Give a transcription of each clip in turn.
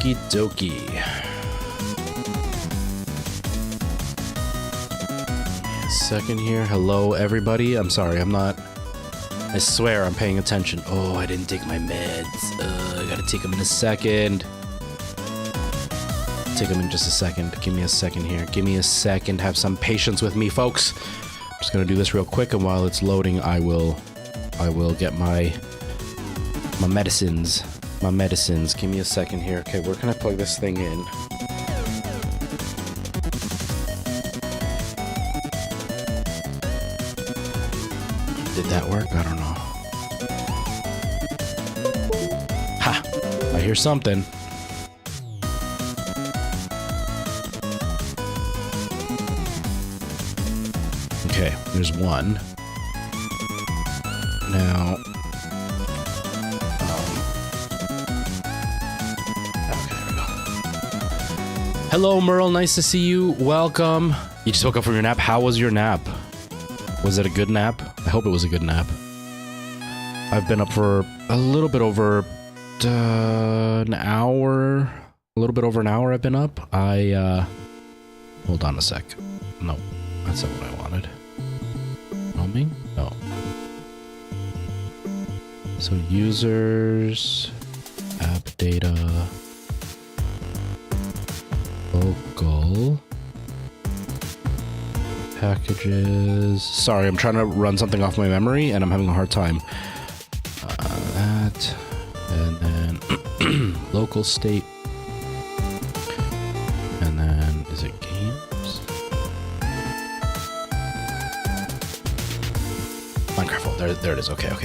Okie dokie. Second here. Hello, everybody. I'm sorry, I'm not... I swear I'm paying attention. Oh, I didn't take my meds. I gotta take them in a second. Take them in just a second. Give me a second here. Give me a second. Have some patience with me, folks. I'm just gonna do this real quick, and while it's loading, I will get my medicines. My medicines. Give me a second here. Okay, where can I plug this thing in? Did that work? I don't know. Ha! I hear something. Okay, there's one. Now... okay, there we go. Hello, Merle. Nice to see you. Welcome. You just woke up from your nap. How was your nap? Was it a good nap? I hope it was a good nap. I've been up for a little bit over an hour. A little bit over an hour I've been up. Hold on a sec. No, that's not what I wanted. Roaming? No. So users, app data, local, packages. Sorry, I'm trying to run something off my memory and I'm having a hard time. That, and then local state, and then is it games? Minecraft. Oh, there it is. Okay. And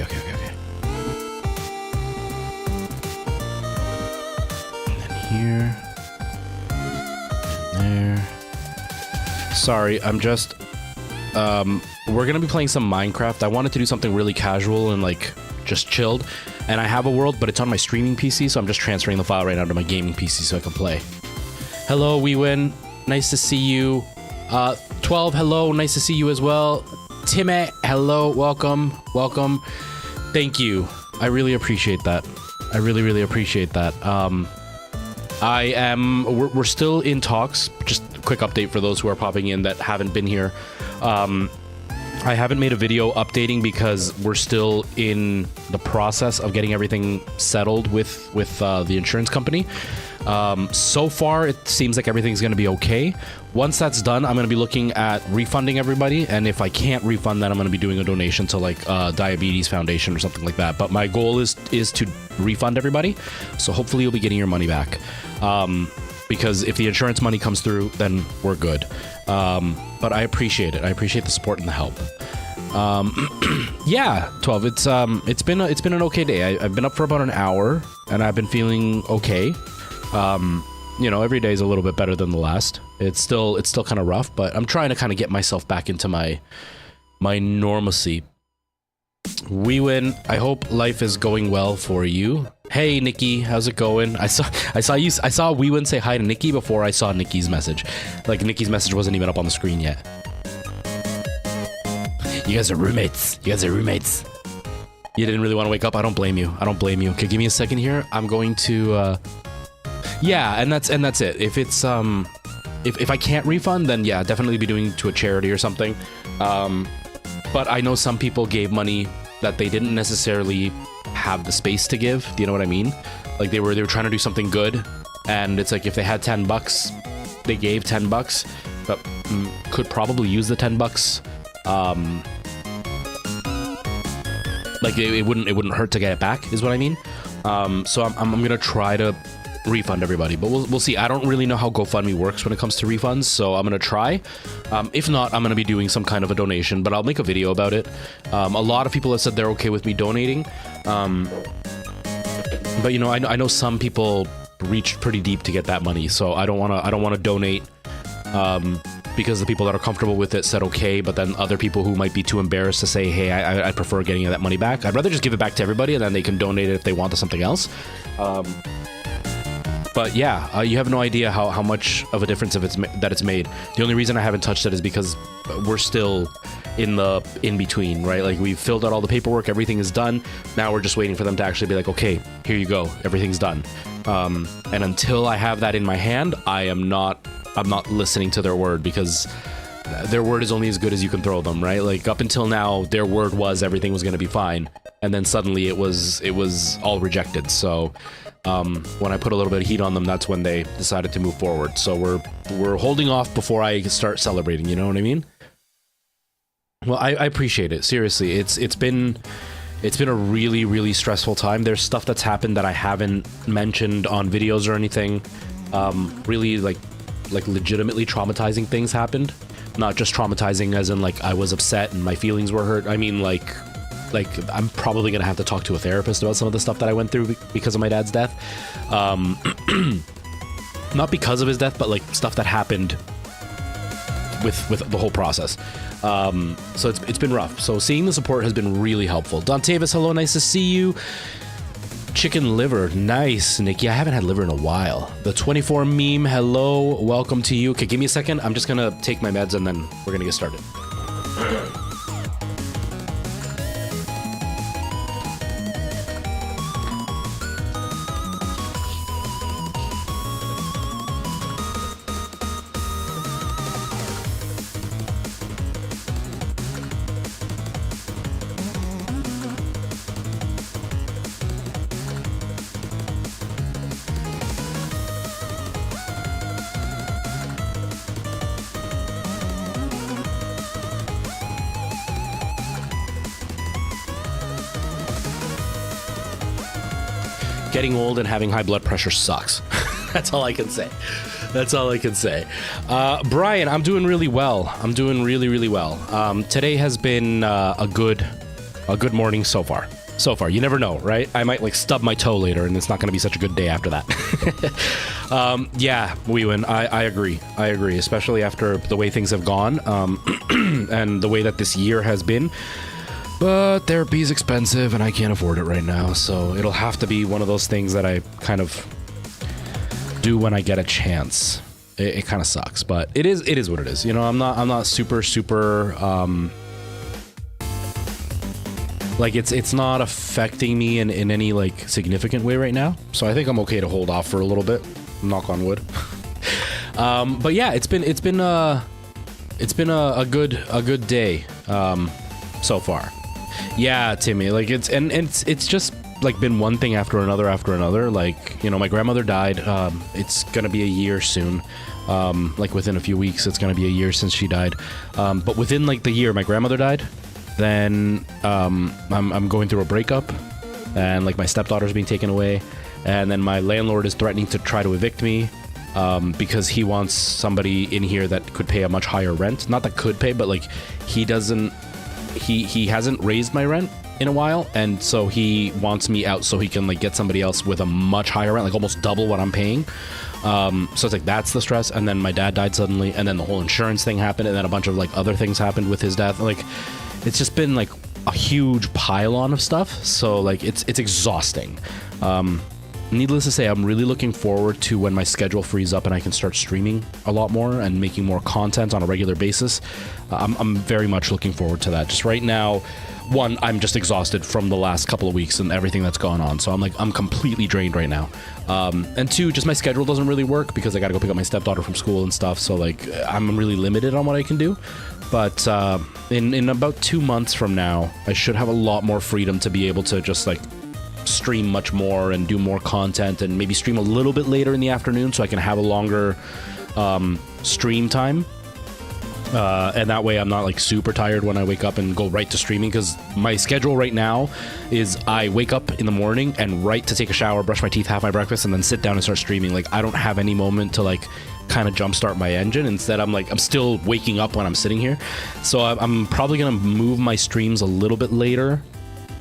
then here, and there. Sorry, I'm just. We're gonna be playing some Minecraft. I wanted to do something really casual and like just chilled, and I have a world, but it's on my streaming PC, so I'm just transferring the file right now to my gaming PC so I can play. Hello, WeWin. Nice to see you. 12. Hello, nice to see you as well. Timmy, hello, welcome. Thank you. I really appreciate that. I really appreciate that. We're still in talks. Just a quick update for those who are popping in that haven't been here. I haven't made a video updating because we're still in the process of getting everything settled with the insurance company. So far, it seems like everything's going to be okay. Once that's done, I'm going to be looking at refunding everybody. And if I can't refund that, I'm going to be doing a donation to like Diabetes Foundation or something like that. But my goal is to refund everybody. So hopefully you'll be getting your money back. Because if the insurance money comes through, then we're good. But I appreciate it. I appreciate the support and the help. Yeah, 12. It's been an okay day. I've been up for about an hour, and I've been feeling okay. You know, every day is a little bit better than the last. It's still kind of rough, but I'm trying to kind of get myself back into my normalcy. We win. I hope life is going well for you. Hey Nikki, how's it going? I saw WeWin say hi to Nikki before I saw Nikki's message. Like Nikki's message wasn't even up on the screen yet. You guys are roommates. You didn't really want to wake up. I don't blame you. Okay, give me a second here. I'm going to yeah, and that's it. If it's if I can't refund, then yeah, definitely be doing to a charity or something. But I know some people gave money that they didn't necessarily have the space to give. Do you know what I mean? Like they were trying to do something good, and it's like if they had $10, they gave $10, but could probably use the $10. Like it wouldn't hurt to get it back, is what I mean. So I'm gonna try to refund everybody, but we'll see. I don't really know how GoFundMe works when it comes to refunds, so I'm gonna try. If not, I'm gonna be doing some kind of a donation, but I'll make a video about it. A lot of people have said they're okay with me donating, but you know, I know some people reached pretty deep to get that money, so I don't want to donate because the people that are comfortable with it said okay, but then other people who might be too embarrassed to say, hey, I prefer getting that money back. I'd rather just give it back to everybody, and then they can donate it if they want to something else. But yeah, you have no idea how much of a difference that it's made. The only reason I haven't touched it is because we're still in between, right? Like we've filled out all the paperwork, everything is done. Now we're just waiting for them to actually be like, okay, here you go, everything's done. And until I have that in my hand, I'm not listening to their word, because their word is only as good as you can throw them, right? Like up until now, their word was everything was going to be fine, and then suddenly it was all rejected. So when I put a little bit of heat on them, that's when they decided to move forward. So we're holding off before I start celebrating. You know what I mean? Well, I appreciate it. Seriously, it's been a really, really stressful time. There's stuff that's happened that I haven't mentioned on videos or anything. Really like legitimately traumatizing things happened. Not just traumatizing as in like I was upset and my feelings were hurt. I mean like I'm probably gonna have to talk to a therapist about some of the stuff that I went through because of my dad's death. Not because of his death, but like stuff that happened with the whole process. So it's been rough. So seeing the support has been really helpful. Dontavis, hello, nice to see you. Chicken liver, nice, Nikki. I haven't had liver in a while. The 24 meme, hello, welcome to you. Okay, give me a second. I'm just gonna take my meds and then we're gonna get started. Getting old and having high blood pressure sucks. That's all I can say. That's all I can say. Brian, I'm doing really well. I'm doing really, really well. Today has been a good morning so far. So far, you never know, right? I might like stub my toe later, and it's not going to be such a good day after that. Yeah, Wewin, I agree. I agree, especially after the way things have gone, and the way that this year has been. But therapy is expensive, and I can't afford it right now, so it'll have to be one of those things that I kind of do when I get a chance. It kind of sucks, but it is what it is. You know, I'm not super like it's not affecting me in any like significant way right now. So I think I'm okay to hold off for a little bit. Knock on wood. But yeah, it's been a good day so far. Yeah, Timmy, like it's just like been one thing after another. Like, you know, my grandmother died. It's gonna be a year soon. Like within a few weeks, it's gonna be a year since she died. But within like the year, my grandmother died. Then I'm going through a breakup, and like my stepdaughter's being taken away, and then my landlord is threatening to try to evict me because he wants somebody in here that could pay a much higher rent. Not that could pay, but like he hasn't raised my rent in a while, and so he wants me out so he can like get somebody else with a much higher rent, like almost double what I'm paying. So it's like that's the stress. And then my dad died suddenly, and then the whole insurance thing happened, and then a bunch of like other things happened with his death. Like it's just been like a huge pile on of stuff. So like it's exhausting. Needless to say, I'm really looking forward to when my schedule frees up and I can start streaming a lot more and making more content on a regular basis. I'm very much looking forward to that. Just right now, one, I'm just exhausted from the last couple of weeks and everything that's gone on. So I'm completely drained right now. And two, just my schedule doesn't really work because I got to go pick up my stepdaughter from school and stuff. So like I'm really limited on what I can do. But in about 2 months from now, I should have a lot more freedom to be able to just like stream much more and do more content, and maybe stream a little bit later in the afternoon so I can have a longer stream time. And that way I'm not like super tired when I wake up and go right to streaming, because my schedule right now is I wake up in the morning and right to take a shower, brush my teeth, have my breakfast, and then sit down and start streaming. Like I don't have any moment to like kind of jumpstart my engine. Instead, I'm still waking up when I'm sitting here. So I'm probably gonna move my streams a little bit later,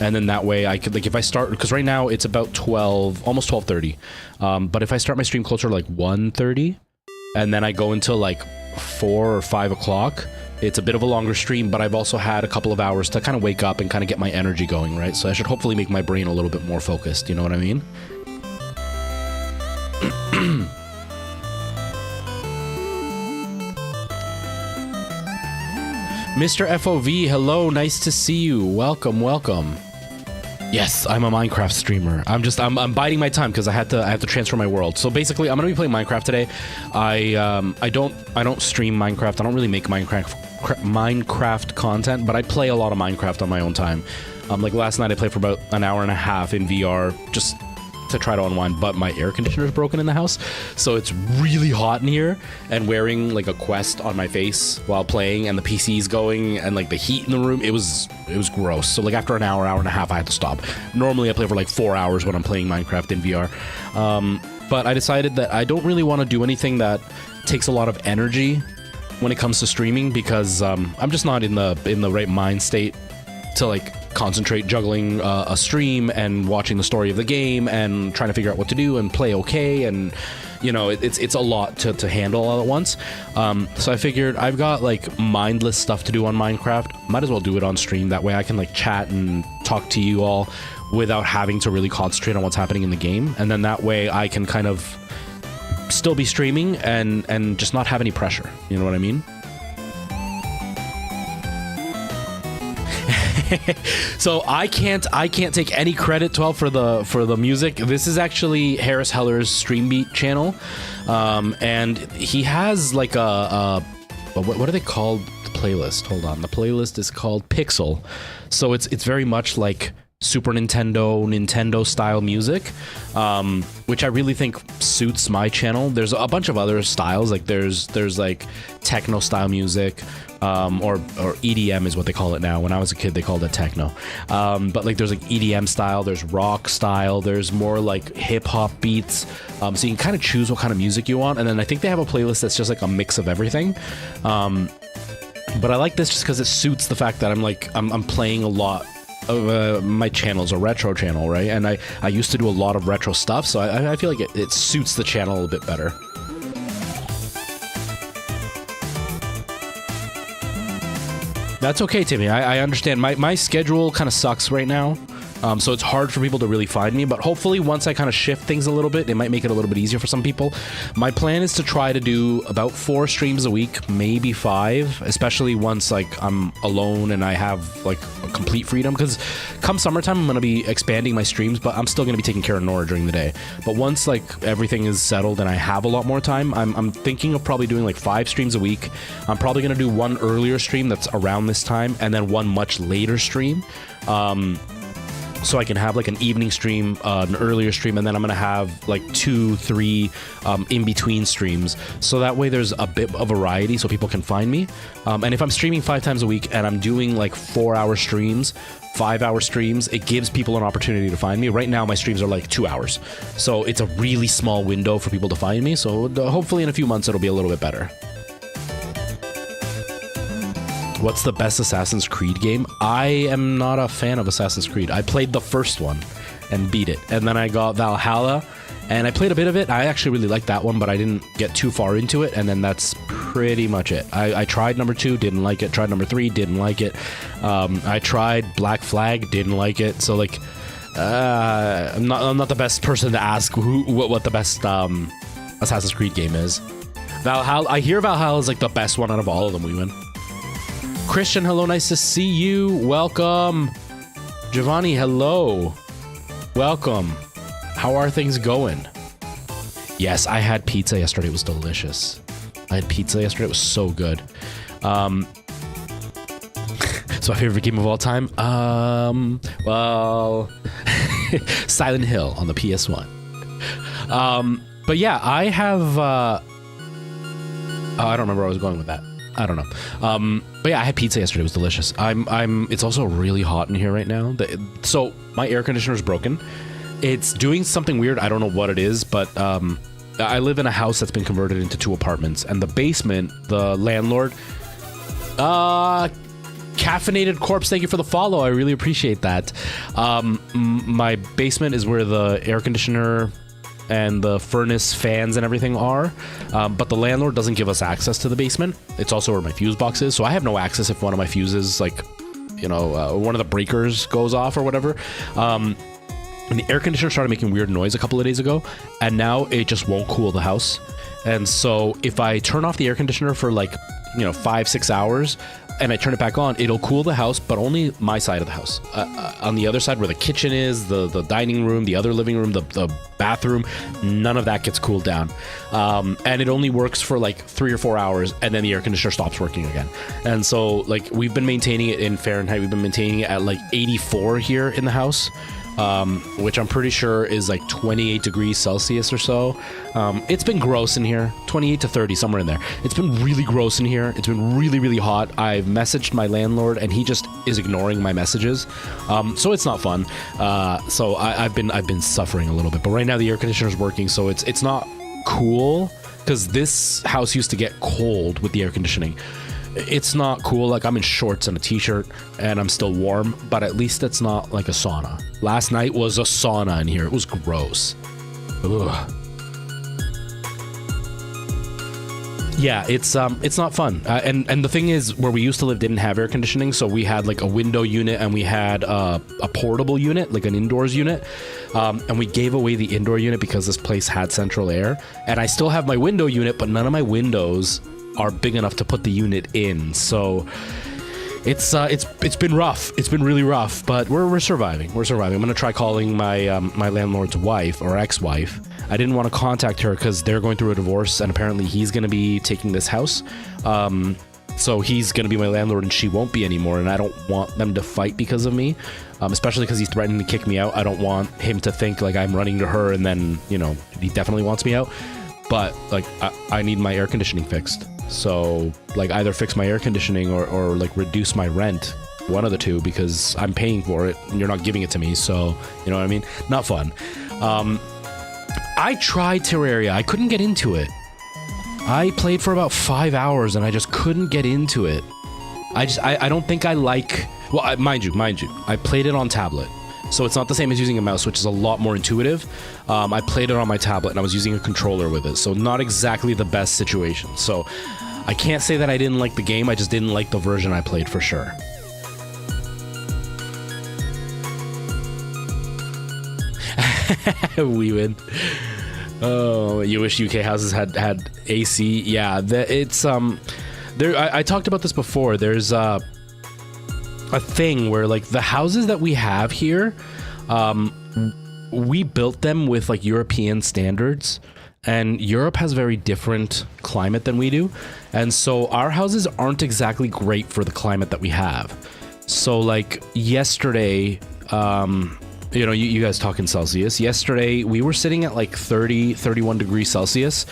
and then that way I could, like, if I start, because right now it's about 12, almost 12:30. But if I start my stream closer to like 1:30, and then I go until like 4 or 5 o'clock, it's a bit of a longer stream, but I've also had a couple of hours to kind of wake up and kind of get my energy going, right? So I should hopefully make my brain a little bit more focused, you know what I mean? Mr. FOV, hello, nice to see you. Welcome, welcome. Yes, I'm a Minecraft streamer. I'm biding my time because I have to transfer my world. So basically, I'm gonna be playing Minecraft today. I don't stream Minecraft. I don't really make Minecraft content, but I play a lot of Minecraft on my own time. Like last night, I played for about an hour and a half in VR just to try to unwind, but my air conditioner is broken in the house, so it's really hot in here, and wearing like a Quest on my face while playing and the PC's going and like the heat in the room, it was gross. So like after an hour and a half, I had to stop. Normally I play for like 4 hours when I'm playing Minecraft in VR, but I decided that I don't really want to do anything that takes a lot of energy when it comes to streaming, because I'm just not in the right mind state to like concentrate juggling a stream and watching the story of the game and trying to figure out what to do and play okay, and you know, it's a lot to handle all at once. So I figured I've got like mindless stuff to do on Minecraft, might as well do it on stream. That way I can like chat and talk to you all without having to really concentrate on what's happening in the game, and then that way I can kind of still be streaming and just not have any pressure, you know what I mean? So I can't take any credit, 12, for the music. This is actually Harris Heller's Streambeat channel, and he has like what are they called? The playlist. Hold on, the playlist is called Pixel. So it's very much like Super Nintendo style music, which I really think suits my channel. There's a bunch of other styles, like there's like techno style music, or EDM is what they call it now. When I was a kid, they called it techno. But like there's like EDM style, there's rock style, there's more like hip hop beats. So you can kind of choose what kind of music you want. And then I think they have a playlist that's just like a mix of everything. But I like this just because it suits the fact that I'm playing a lot. My channel's a retro channel, right? And I used to do a lot of retro stuff, so I feel like it suits the channel a little bit better. That's okay, Timmy. I understand. My schedule kind of sucks right now, so it's hard for people to really find me, but hopefully once I kind of shift things a little bit, it might make it a little bit easier for some people. My plan is to try to do about 4 streams a week, maybe 5, especially once like I'm alone and I have like a complete freedom, because come summertime I'm going to be expanding my streams, but I'm still going to be taking care of Nora during the day. But once like everything is settled and I have a lot more time, I'm thinking of probably doing like 5 streams a week. I'm probably going to do one earlier stream that's around this time, and then one much later stream. So I can have like an evening stream, an earlier stream, and then I'm going to have like 2, 3 in-between streams. So that way there's a bit of variety so people can find me. And if I'm streaming 5 times a week and I'm doing like 4-hour streams, 5-hour streams, it gives people an opportunity to find me. Right now my streams are like 2 hours. So it's a really small window for people to find me. So hopefully in a few months it'll be a little bit better. What's the best Assassin's Creed game? I am not a fan of Assassin's Creed. I played the first one and beat it. And then I got Valhalla and I played a bit of it. I actually really liked that one, but I didn't get too far into it. And then that's pretty much it. I tried number 2, didn't like it. Tried number 3, didn't like it. I tried Black Flag, didn't like it. So like, I'm not the best person to ask what the best Assassin's Creed game is. Valhalla, I hear Valhalla is like the best one out of all of them, we win. Christian, hello, nice to see you. Welcome. Giovanni, hello. Welcome. How are things going? Yes, I had pizza yesterday. It was delicious. I had pizza yesterday. It was so good. So my favorite game of all time? Well, Silent Hill on the PS1. But yeah, I have... I don't remember where I was going with that. I don't know. But yeah, I had pizza yesterday. It was delicious. It's also really hot in here right now. So my air conditioner is broken. It's doing something weird. I don't know what it is, but I live in a house that's been converted into 2 apartments, and the basement, the landlord, Caffeinated Corpse, thank you for the follow. I really appreciate that. My basement is where the air conditioner and the furnace fans and everything are, but the landlord doesn't give us access to the basement. It's also where my fuse box is, so I have no access if one of my fuses, like, you know, one of the breakers goes off or whatever. And the air conditioner started making weird noise a couple of days ago, and now it just won't cool the house. And so if I turn off the air conditioner for like, you know, 5-6 hours, and I turn it back on, it'll cool the house, but only my side of the house. On the other side where the kitchen is, the dining room, the other living room, the bathroom, none of that gets cooled down. And it only works for like 3 or 4 hours, and then the air conditioner stops working again. And so like we've been maintaining it in Fahrenheit. We've been maintaining it at like 84 here in the house. Which I'm pretty sure is like 28 degrees Celsius or so. It's been gross in here, 28 to 30, somewhere in there. It's been really gross in here. It's been really, really hot. I've messaged my landlord and he just is ignoring my messages. So it's not fun. So I've been suffering a little bit, but right now the air conditioner is working. So it's not cool because this house used to get cold with the air conditioning. It's not cool. Like I'm in shorts and a t-shirt and I'm still warm, but at least it's not like a sauna. Last night was a sauna in here. It was gross. Ugh. Yeah, it's not fun. And the thing is, where we used to live didn't have air conditioning, so we had like a window unit and we had a portable unit, like an indoors unit. And we gave away the indoor unit because this place had central air. And I still have my window unit, but none of my windows are big enough to put the unit in. So it's been rough. It's been really rough, but we're surviving. We're surviving. I'm gonna try calling my my landlord's wife or ex-wife. I didn't want to contact her because they're going through a divorce and apparently he's gonna be taking this house. So he's gonna be my landlord and she won't be anymore, and I don't want them to fight because of me, especially because he's threatening to kick me out. I don't want him to think like I'm running to her and then, you know, he definitely wants me out. But like I need my air conditioning fixed. So like either fix my air conditioning or like reduce my rent, one of the two, because I'm paying for it and you're not giving it to me. So you know what I mean? Not fun. I tried Terraria. I couldn't get into it. I played for about 5 hours and I just couldn't get into it. I don't think I like, well, mind you, I played it on tablet. So it's not the same as using a mouse, which is a lot more intuitive. I played it on my tablet and I was using a controller with it, so not exactly the best situation. So I can't say that I didn't like the game, I just didn't like the version I played for sure. We win. Oh, you wish UK houses had AC? Yeah, it's there. I talked about this before. There's a thing where like the houses that we have here, we built them with like European standards, and Europe has very different climate than we do, and so our houses aren't exactly great for the climate that we have. So like yesterday, you know, you guys talk in Celsius. Yesterday we were sitting at like 30, 31 degrees Celsius.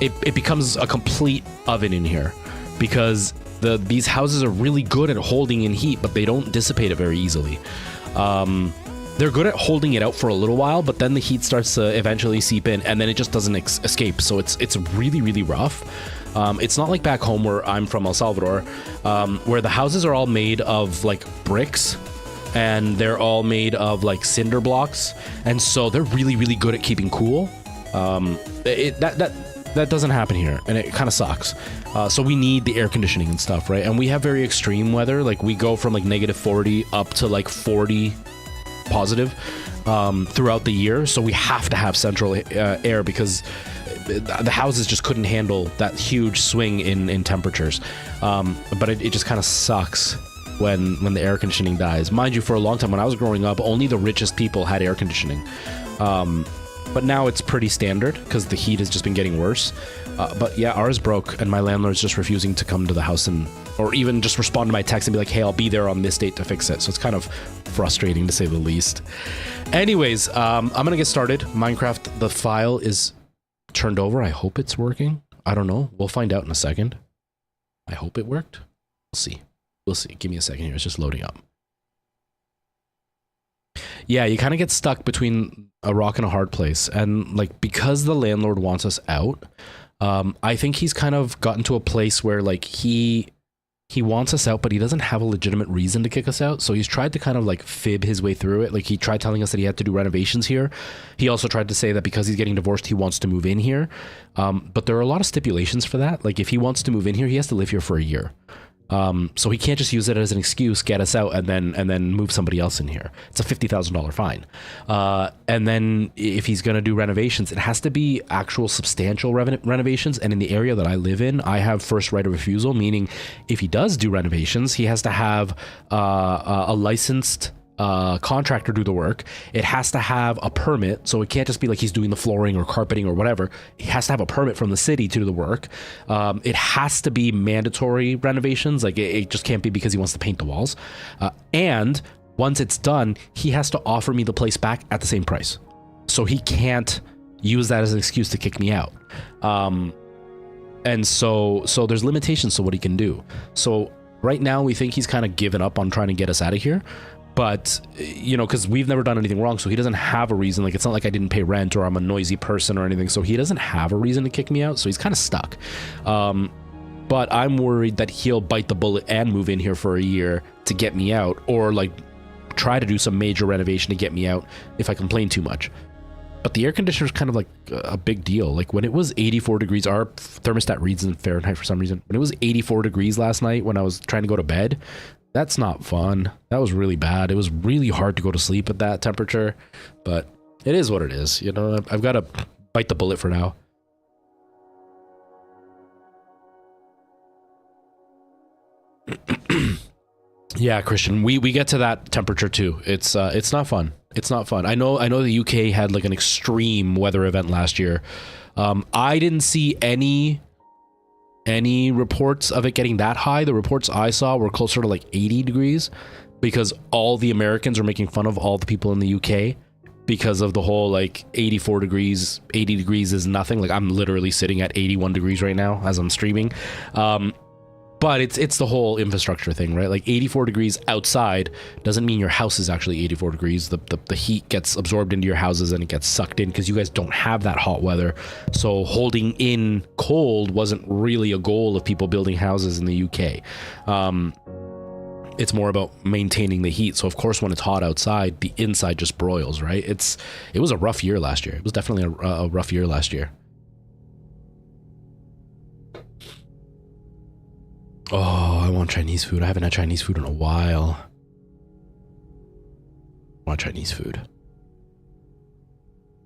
It becomes a complete oven in here because these houses are really good at holding in heat, but they don't dissipate it very easily. They're good at holding it out for a little while, but then the heat starts to eventually seep in, and then it just doesn't escape. So it's really, really rough. It's not like back home where I'm from, El Salvador, where the houses are all made of like bricks, and they're all made of like cinder blocks, and so they're really, really good at keeping cool. That doesn't happen here, and it kind of sucks. So we need the air conditioning and stuff, right? And we have very extreme weather. Like we go from like -40 up to like 40 positive throughout the year. So we have to have central air because the houses just couldn't handle that huge swing in temperatures. But it just kind of sucks when the air conditioning dies. Mind you, for a long time when I was growing up, only the richest people had air conditioning. But now it's pretty standard because the heat has just been getting worse. But yeah, ours broke and my landlord's just refusing to come to the house or even just respond to my text and be like, hey, I'll be there on this date to fix it. So it's kind of frustrating to say the least. Anyways, I'm going to get started. Minecraft, the file is turned over. I hope it's working. I don't know. We'll find out in a second. I hope it worked. We'll see. We'll see. Give me a second here. It's just loading up. Yeah, you kind of get stuck between a rock and a hard place. And like, because the landlord wants us out, I think he's kind of gotten to a place where like he wants us out, but he doesn't have a legitimate reason to kick us out. So he's tried to kind of like fib his way through it. Like he tried telling us that he had to do renovations here. He also tried to say that because he's getting divorced, he wants to move in here. But there are a lot of stipulations for that. Like if he wants to move in here, he has to live here for a year. So he can't just use it as an excuse, get us out, and then move somebody else in here. It's a $50,000 fine. And then if he's going to do renovations, it has to be actual substantial renovations. And in the area that I live in, I have first right of refusal, meaning if he does do renovations, he has to have a licensed contractor do the work. It has to have a permit, so it can't just be like he's doing the flooring or carpeting or whatever. He has to have a permit from the city to do the work. It has to be mandatory renovations, like it just can't be because he wants to paint the walls. And once it's done, he has to offer me the place back at the same price, so he can't use that as an excuse to kick me out. And so there's limitations to what he can do. So right now we think he's kind of given up on trying to get us out of here. But, you know, because we've never done anything wrong, so he doesn't have a reason. Like, it's not like I didn't pay rent or I'm a noisy person or anything, so he doesn't have a reason to kick me out, so he's kind of stuck. But I'm worried that he'll bite the bullet and move in here for a year to get me out, or, like, try to do some major renovation to get me out if I complain too much. But the air conditioner is kind of like a big deal. Like, when it was 84 degrees, our thermostat reads in Fahrenheit for some reason. When it was 84 degrees last night when I was trying to go to bed, that's not fun. That was really bad. It was really hard to go to sleep at that temperature, but it is what it is. You know, I've got to bite the bullet for now. Yeah, Christian, we get to that temperature too. It's not fun. It's not fun. I know the UK had like an extreme weather event last year. I didn't see any reports of it getting that high. The reports I saw were closer to like 80 degrees because all the Americans are making fun of all the people in the UK because of the whole like 84 degrees, 80 degrees is nothing. Like, I'm literally sitting at 81 degrees right now as I'm streaming. But it's the whole infrastructure thing, right? Like, 84 degrees outside doesn't mean your house is actually 84 degrees. The heat gets absorbed into your houses and it gets sucked in because you guys don't have that hot weather. So holding in cold wasn't really a goal of people building houses in the UK. It's more about maintaining the heat. So of course, when it's hot outside, the inside just broils, right? It was a rough year last year. It was definitely a rough year last year. Oh, I want Chinese food. I haven't had Chinese food in a while. I want Chinese food.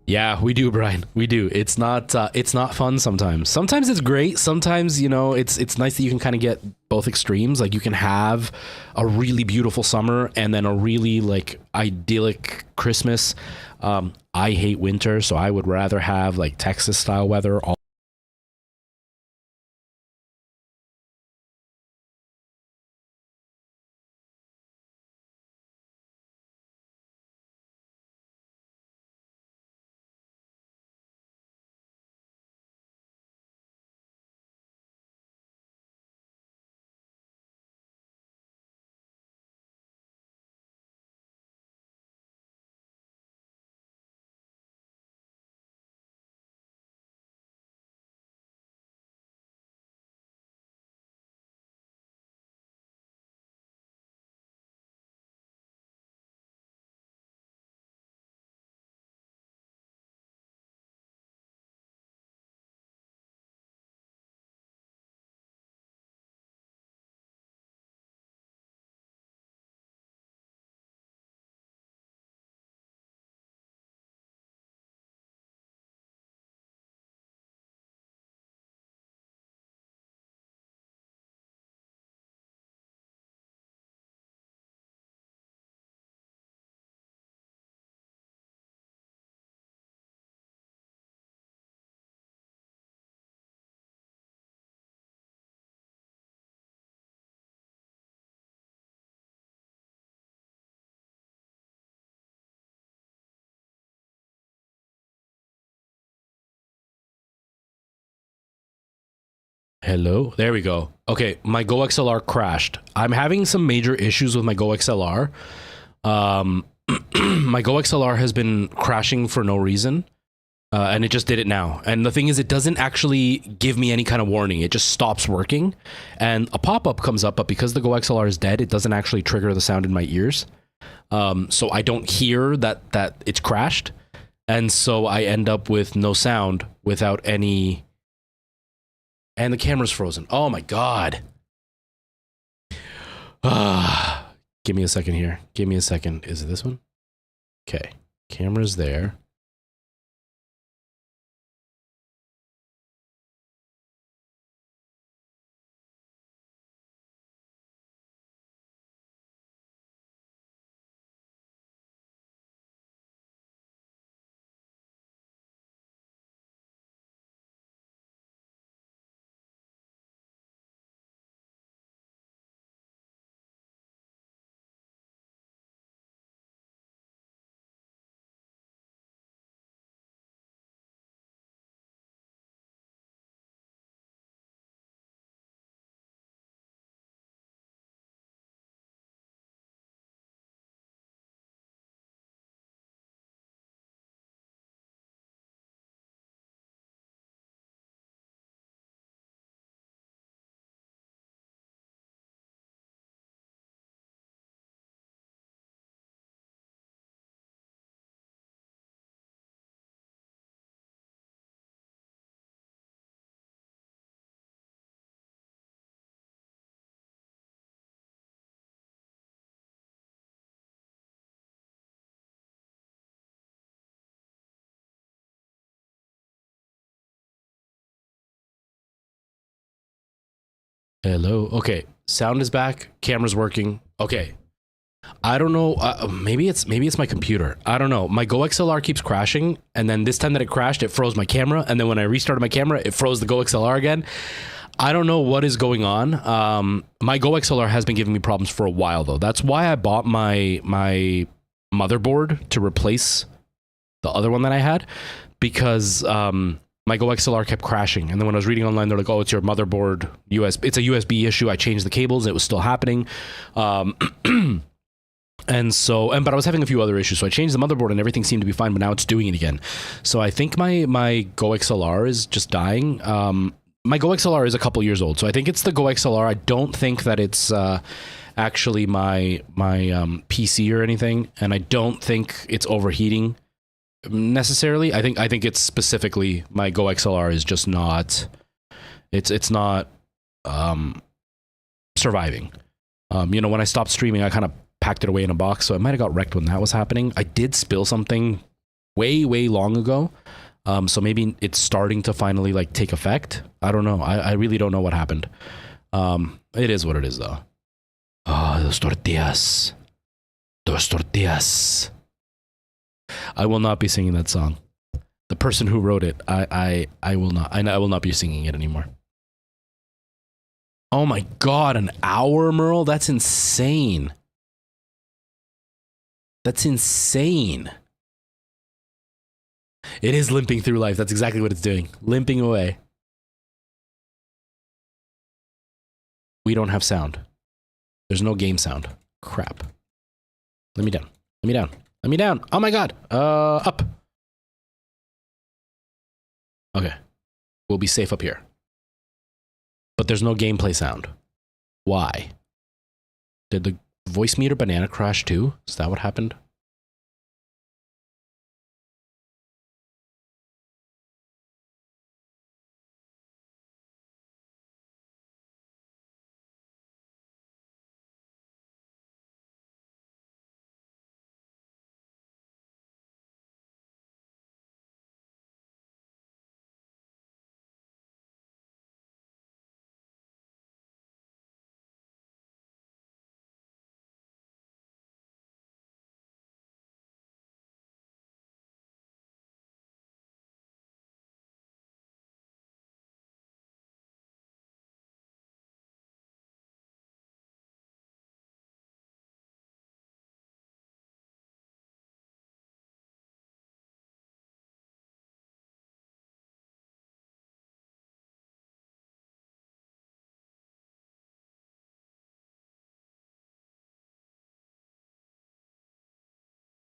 Yeah, we do, Brian. We do. It's not fun sometimes. Sometimes it's great. Sometimes, you know, it's nice that you can kind of get both extremes. Like, you can have a really beautiful summer and then a really like idyllic Christmas. I hate winter, so I would rather have like Texas style weather all. Hello, there we go. Okay, my Go XLR crashed. I'm having some major issues with my Go XLR. My Go XLR has been crashing for no reason, and it just did it now. And the thing is, it doesn't actually give me any kind of warning. It just stops working, and a pop-up comes up, but because the Go XLR is dead, it doesn't actually trigger the sound in my ears. So I don't hear that it's crashed, and so I end up with no sound without any. And the camera's frozen. Oh my God. Give me a second here. Give me a second. Is it this one? Okay. Camera's there. Hello. Okay. Sound is back. Camera's working. Okay. I don't know. Maybe it's my computer. I don't know. My Go XLR keeps crashing, and then this time that it crashed, it froze my camera, and then when I restarted my camera, it froze the Go XLR again. I don't know what is going on. My Go XLR has been giving me problems for a while, though. That's why I bought my motherboard to replace the other one that I had, because my Go XLR kept crashing. And then when I was reading online, they're like, oh, it's your motherboard USB. It's a USB issue. I changed the cables. It was still happening. And so, but I was having a few other issues. So I changed the motherboard and everything seemed to be fine, but now it's doing it again. So I think my Go XLR is just dying. My Go XLR is a couple years old. So I think it's the Go XLR. I don't think that it's actually my PC or anything. And I don't think it's overheating necessarily. I think it's specifically my Go XLR is just not, it's not surviving. You know, when I stopped streaming, I kind of packed it away in a box, so I might have got wrecked when that was happening. I did spill something way long ago, so maybe it's starting to finally like take effect. I don't know. I really don't know what happened. It is what it is, though. Oh, those tortillas. I will not be singing that song. The person who wrote it, I will not. I will not be singing it anymore. Oh my God, an hour, Merle? That's insane. That's insane. It is limping through life. That's exactly what it's doing. Limping away. We don't have sound. There's no game sound. Crap. Let me down. Let me down. Let me down. Oh my God. Up. Okay. We'll be safe up here. But there's no gameplay sound. Why? Did the voice meter banana crash too? Is that what happened?